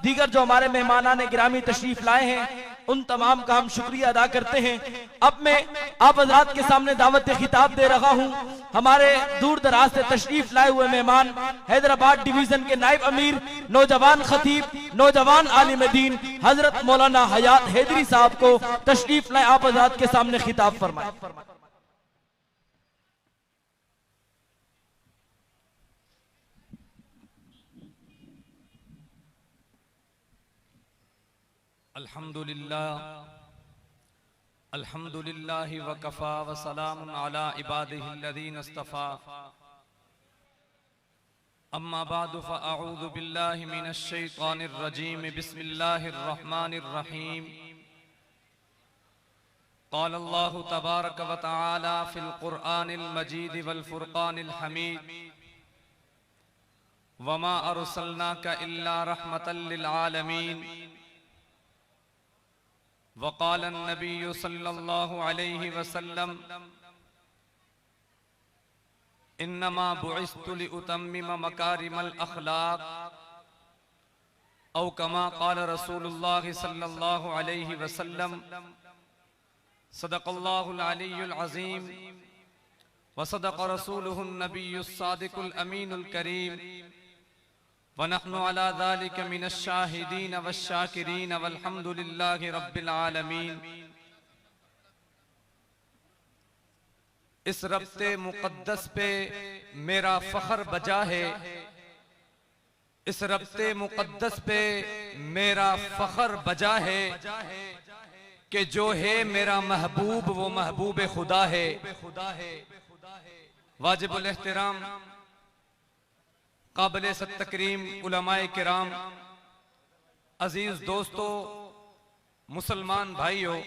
दीगर जो हमारे मेहमानान गिरामी तशरीफ लाए हैं, उन तमाम का हम शुक्रिया अदा करते हैं। अब मैं आप हज़रात के सामने दावत खिताब दे रहा हूं। हमारे दूर दराज से तशरीफ लाए हुए मेहमान हैदराबाद डिवीजन के नायब अमीर, नौजवान खतीब, नौजवान आलिम दीन हजरत मौलाना हयात हैदरी साहब को तशरीफ लाए, आप हज़रात के सामने खिताब फरमाएं। अल्हम्दुलिल्लाह वकफ़ा व सलामुन अला इबादिहिल्लज़ीना इस्तफ़ा। अम्मा बादु फ़अऊज़ु बिल्लाहि मिनश शैतानिर रजीम। बिस्मिल्लाहिर रहमानिर रहीम। क़ाल अल्लाहु तबारक व तआला फ़िल क़ुरआनिल मजीद वल फ़ुरक़ानिल हमीद। वमा अरसलनाका इल्ला रहमतल लिल आलमीन। वक़ाल अन्नबिय्यु सल्लल्लाहु अलैहि वसल्लम इन्नमा बुइस्तु लिउतम्मिम मकारिमल अख़लाक़ औ कमा क़ाल रसूलुल्लाह सल्लल्लाहु अलैहि वसल्लम। सदक़ल्लाहुल अलियुल अज़ीम व सदक़ रसूलुहुन नबियुस सादिक़ुल अमीनुल करीम व नहनु अला ज़ालिका मिनश शाहिदीन वश्शाकिरीन वल्हम्दुलिल्लाहि रब्बिल आलमीन। इस रब्ते मुक़द्दस पे मेरा फ़ख्र बजा है, इस रब्ते मुक़द्दस पे मेरा फ़ख्र बजा है कि जो है मेरा महबूब वो महबूब खुदा है। वाजिबुल एहतराम काबिल तकरीम उलमाए किराम, अजीज दोस्तों, मुसलमान भाइयों,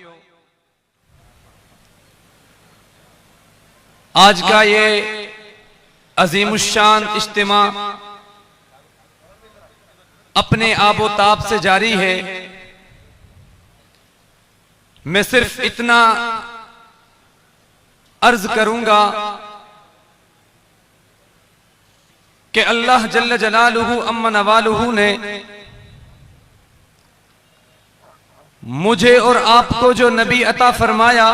आज का ये अजीमुश्शान इज्तिमा अपने आबो ताब से जारी है। मैं सिर्फ इतना अर्ज करूंगा कि अल्लाह जल्ल जलालुहु अम्मा नवालुहु ने मुझे और आपको जो नबी अता फरमाया,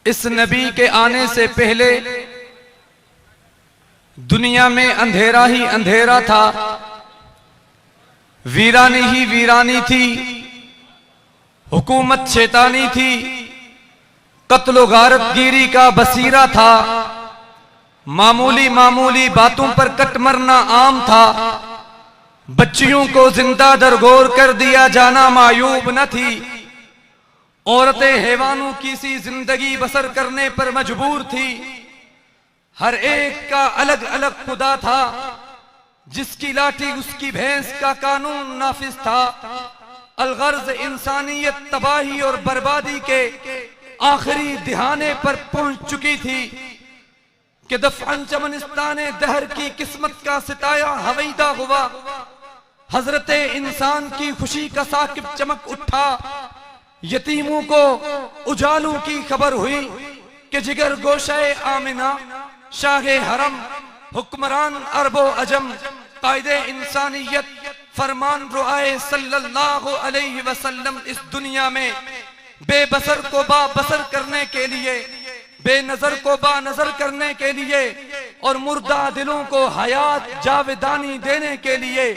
इस नबी के आने से पहले दुनिया में अंधेरा ही अंधेरा था, वीरानी ही वीरानी थी, हुकूमत शैतानी थी, कत्लो गारतगिरी का बसीरा था, मामूली मामूली बातों पर कट मरना आम था, बच्चियों को जिंदा दरगोर कर दिया जाना मायूब न थी, औरतें हैवानों की सी जिंदगी बसर करने पर मजबूर थी। हर एक का अलग अलग खुदा था, जिसकी लाठी उसकी भैंस का कानून नाफिज था। अलगर्ज इंसानियत तबाही और बर्बादी के आखिरी दिहाने पर पहुंच चुकी थी कि दफअन चमनिस्ताने दहर की किस्मत का सिताया हवैदा हुआ। हजरते इंसान की खुशी का साकिब चमक उठा, यतीमों को उजालों की खबर हुई कि जिगर गोशे आमिना शाहे हरम हुक्मरान अरबो अजम कायदे इंसानियत फरमान रुआए सल्लल्लाहु अलैहि वसल्लम इस दुनिया में बेबसर को बाबसर करने के लिए, बेनजर को बानजर करने के लिए और मुर्दा दिलों को हयात जावेदानी देने के लिए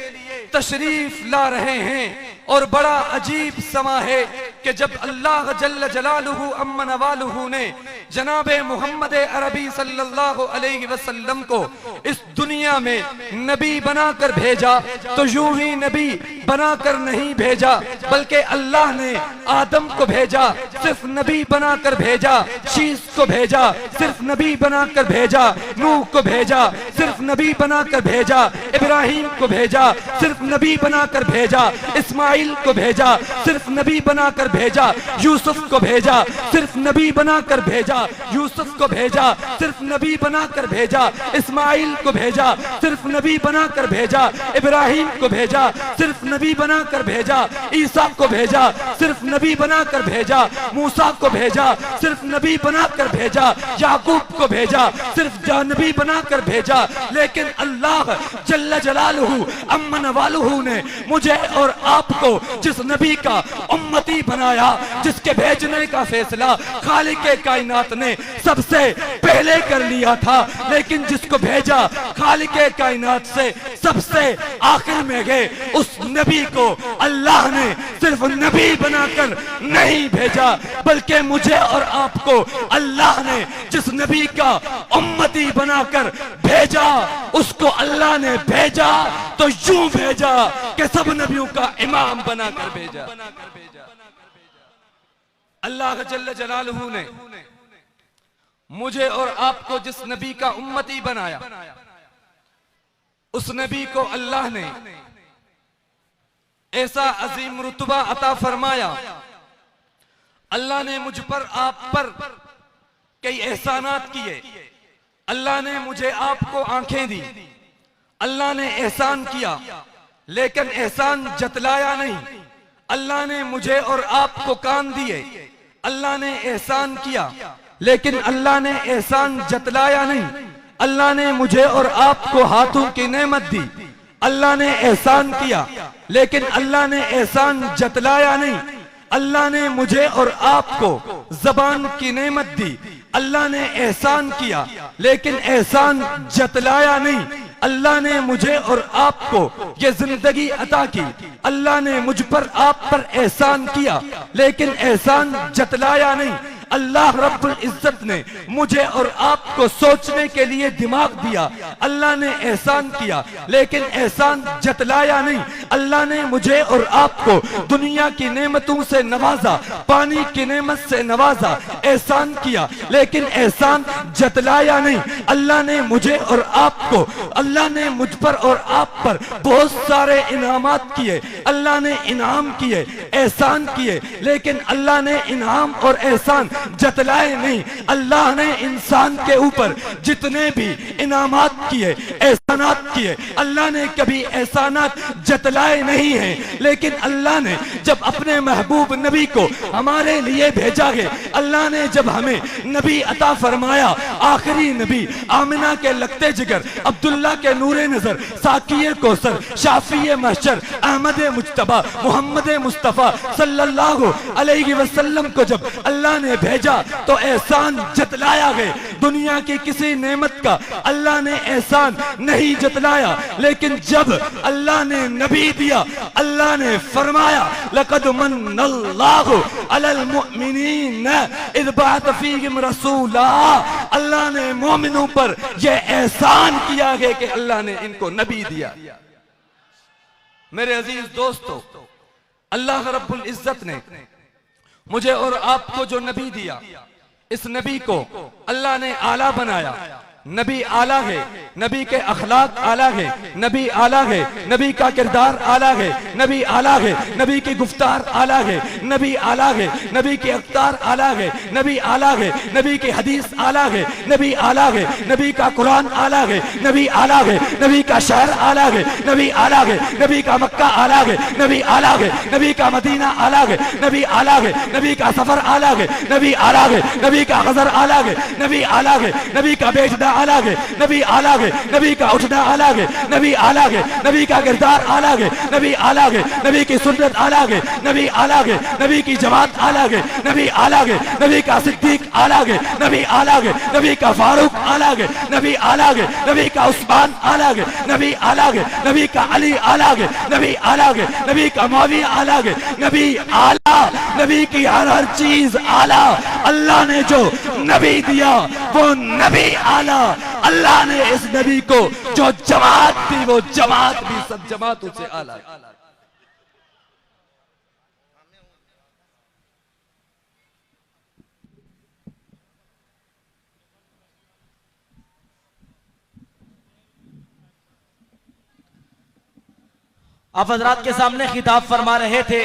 तशरीफ ला रहे हैं। और बड़ा अजीब समा है कि जब अल्लाह जल्ल जलालुहु अम्मा नवालुहु ने जनाबे मोहम्मद अरबी सल्लल्लाहु अलैहि वसल्लम को इस दुनिया में नबी बनाकर भेजा, तो यूं ही नबी बनाकर नहीं भेजा, बल्कि अल्लाह ने आदम को भेजा, सिर्फ नबी बनाकर भेजा, शीस को भेजा, सिर्फ नबी बनाकर भेजा, नूह को भेजा, सिर्फ नबी बनाकर भेजा, इब्राहिम को भेजा, सिर्फ नबी बनाकर भेजा, इस्माइल को भेजा, सिर्फ नबी बनाकर भेजा, यूसुफ को भेजा, सिर्फ नबी बनाकर भेजा, भेजा, यूसुफ को भेजा सिर्फ नबी बनाकर भेजा, इस्माइल को भेजा सिर्फ नबी बनाकर भेजा, इब्राहिम को भेजा सिर्फ नबी बनाकर भेजा, ईसा को भेजा सिर्फ नबी बनाकर भेजा, मूसा को भेजा सिर्फ नबी बनाकर भेजा, याकूब को भेजा सिर्फ नबी बनाकर भेजा। लेकिन अल्लाह जल्ल जलालहू अम्मन वालहू ने मुझे और आपको जिस नबी का उम्मती बनाया, जिसके भेजने का फैसला खालिक कायनात ने सबसे पहले कर लिया था, लेकिन जिसको भेजा खालिक कायनात से सबसे आखिर में गए, उस नबी को अल्लाह ने सिर्फ नबी बनाकर नहीं भेजा, बल्कि मुझे और आपको अल्लाह ने जिस नबी का उम्मती बनाकर भेजा, उसको अल्लाह ने भेजा तो यूं भेजा कि सब नबियों का इमाम बनाकर भेजा। अल्लाह जल्ल जलालहू ने मुझे और आपको जिस नबी का उम्मती बनाया, उस नबी को अल्लाह ने ऐसा अजीम रुतबा अता फरमाया। अल्लाह ने मुझ पर आप पर कई एहसानात किए। अल्लाह ने मुझे आपको आंखें दी, अल्लाह ने एहसान किया, लेकिन एहसान जतलाया नहीं। अल्लाह ने मुझे और आपको कान दिए, अल्लाह ने एहसान किया, लेकिन अल्लाह ने एहसान जतलाया नहीं। अल्लाह ने मुझे और आपको हाथों की नेमत दी, अल्लाह ने एहसान किया, लेकिन अल्लाह ने एहसान जतलाया नहीं। अल्लाह ने मुझे और आपको जबान की नेमत दी, अल्लाह ने एहसान किया, लेकिन एहसान जतलाया नहीं। अल्लाह ने मुझे और आपको ये जिंदगी अता की, अल्लाह ने मुझ पर आप पर एहसान किया, लेकिन एहसान जतलाया नहीं। अल्लाह रब्बुल इज्जत ने मुझे और आपको सोचने के लिए दिमाग दिया, अल्लाह ने एहसान किया, लेकिन एहसान जतलाया नहीं। अल्लाह ने मुझे और आपको दुनिया की नेमतों से नवाजा, पानी की नेमत से नवाजा, एहसान किया, लेकिन एहसान जतलाया नहीं। अल्लाह ने मुझे और आपको, अल्लाह ने मुझ पर और आप पर बहुत सारे इनामात किए, अल्लाह ने इनाम किए, एहसान किए, लेकिन अल्लाह ने इनाम और एहसान जतलाए नहीं। अल्लाह ने इंसान के ऊपर जितने भी इनामात किए, एहसानात किए, अल्लाह ने कभी एहसानात जतलाए नहीं हैं। लेकिन अल्लाह ने जब अपने महबूब नबी को हमारे लिए भेजा है, अल्लाह ने जब हमें नबी अता फरमाया, आखिरी नबी आमिना के लगते जिगर, अब्दुल्ला के नूरे नजर, साकिये कौसर, शाफिये महशर, अहमद मुज्तबा, मोहम्मद मुस्तफा सल्लल्लाहु अलैहि वसल्लम को जब अल्लाह ने भेजा तो एहसान जतलाया है। दुनिया की किसी नेमत का अल्लाह ने एहसान नहीं जतलाया, लेकिन जब अल्लाह ने नबी दिया, अल्लाह ने फरमाया लक़द मन्नल्लाहु अलल मुमिनीन इज़ बअथ फ़ीहिम रसूला। अल्लाह ने मोमिनों पर यह एहसान किया है कि अल्लाह ने इनको नबी दिया। मेरे अजीज दोस्तों, अल्लाह रब्बुल इज्जत ने मुझे और आपको जो नबी दिया, इस नबी को अल्लाह ने आला बनाया। नबी आला है, नबी के अखलाक आला है, नबी आला है, नबी का किरदार आला है, नबी आला है, नबी की गुफ्तार आला है, नबी आला है, नबी के अख्तार आला है, नबी आला है, नबी की हदीस आला है, नबी आला है, नबी का कुरान आला है, नबी आला है, नबी का शहर आला है, नबी आला है, नबी का मक्का आला है, नबी आला है, नबी का मदीना आला है, नबी आला है, नबी का सफर आला है, नबी आला है, नबी का गजर आला है, नबी आला है, नबी का बेचना आला है, नबी आला है, नबी का उठना आला है, नबी आला है, नबी का किरदार आला है, नबी आला है, नबी की सुन्नत आला है, नबी आला है, नबी की जमात आला है, नबी आला है, नबी का सिद्दीक आला है, नबी आला है, नबी का फारूक आला है, नबी आला है, नबी का उस्मान आला है, नबी आला है, नबी का अली आला है, नबी आला है, नबी का मुआविया आला है, नबी आला, नबी की हर चीज आला। अल्लाह ने जो नबी दिया वो नबी आला। अल्लाह ने इस नबी को जो जमात दी वो जमात भी सब जमातों से आला। आप हजरात के सामने खिताब फरमा रहे थे।